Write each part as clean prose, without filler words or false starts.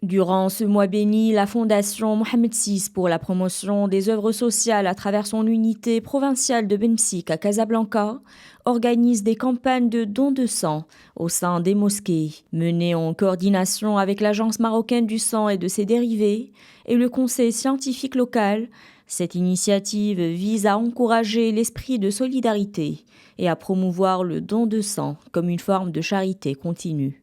Durant ce mois béni, la Fondation Mohamed VI pour la promotion des œuvres sociales à travers son unité provinciale de Bemsik à Casablanca organise des campagnes de dons de sang au sein des mosquées, menées en coordination avec l'Agence marocaine du sang et de ses dérivés et le Conseil scientifique local. Cette initiative vise à encourager l'esprit de solidarité et à promouvoir le don de sang comme une forme de charité continue.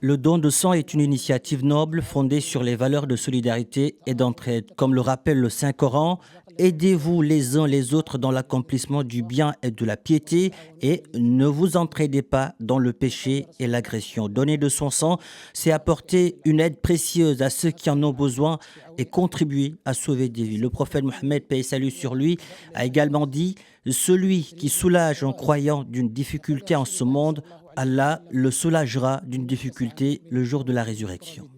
Le don de sang est une initiative noble fondée sur les valeurs de solidarité et d'entraide. Comme le rappelle le Saint-Coran, aidez-vous les uns les autres dans l'accomplissement du bien et de la piété et ne vous entraidez pas dans le péché et l'agression. Donner de son sang, c'est apporter une aide précieuse à ceux qui en ont besoin et contribuer à sauver des vies. Le prophète Mohammed, paix et salut sur lui, a également dit « Celui qui soulage un croyant d'une difficulté en ce monde, Allah le soulagera d'une difficulté le jour de la résurrection. »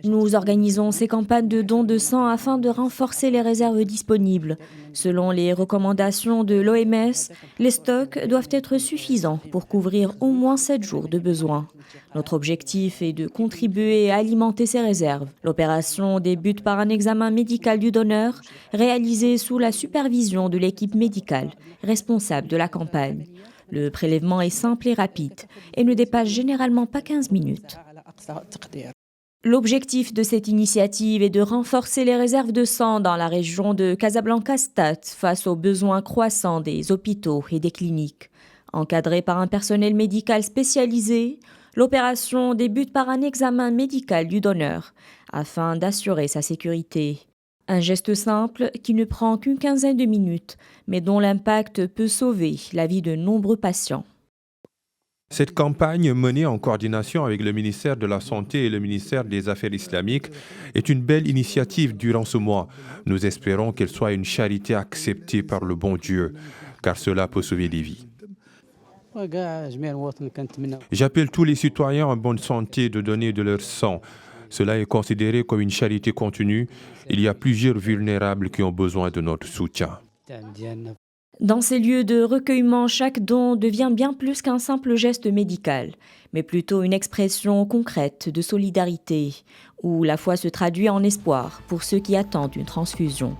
Nous organisons ces campagnes de dons de sang afin de renforcer les réserves disponibles. Selon les recommandations de l'OMS, les stocks doivent être suffisants pour couvrir au moins 7 jours de besoins. Notre objectif est de contribuer à alimenter ces réserves. L'opération débute par un examen médical du donneur, réalisé sous la supervision de l'équipe médicale, responsable de la campagne. Le prélèvement est simple et rapide et ne dépasse généralement pas 15 minutes. L'objectif de cette initiative est de renforcer les réserves de sang dans la région de Casablanca-Stade face aux besoins croissants des hôpitaux et des cliniques. Encadrée par un personnel médical spécialisé, l'opération débute par un examen médical du donneur afin d'assurer sa sécurité. Un geste simple qui ne prend qu'une quinzaine de minutes, mais dont l'impact peut sauver la vie de nombreux patients. Cette campagne, menée en coordination avec le ministère de la Santé et le ministère des Affaires islamiques, est une belle initiative durant ce mois. Nous espérons qu'elle soit une charité acceptée par le bon Dieu, car cela peut sauver des vies. J'appelle tous les citoyens en bonne santé de donner de leur sang. Cela est considéré comme une charité continue. Il y a plusieurs vulnérables qui ont besoin de notre soutien. Dans ces lieux de recueillement, chaque don devient bien plus qu'un simple geste médical, mais plutôt une expression concrète de solidarité, où la foi se traduit en espoir pour ceux qui attendent une transfusion.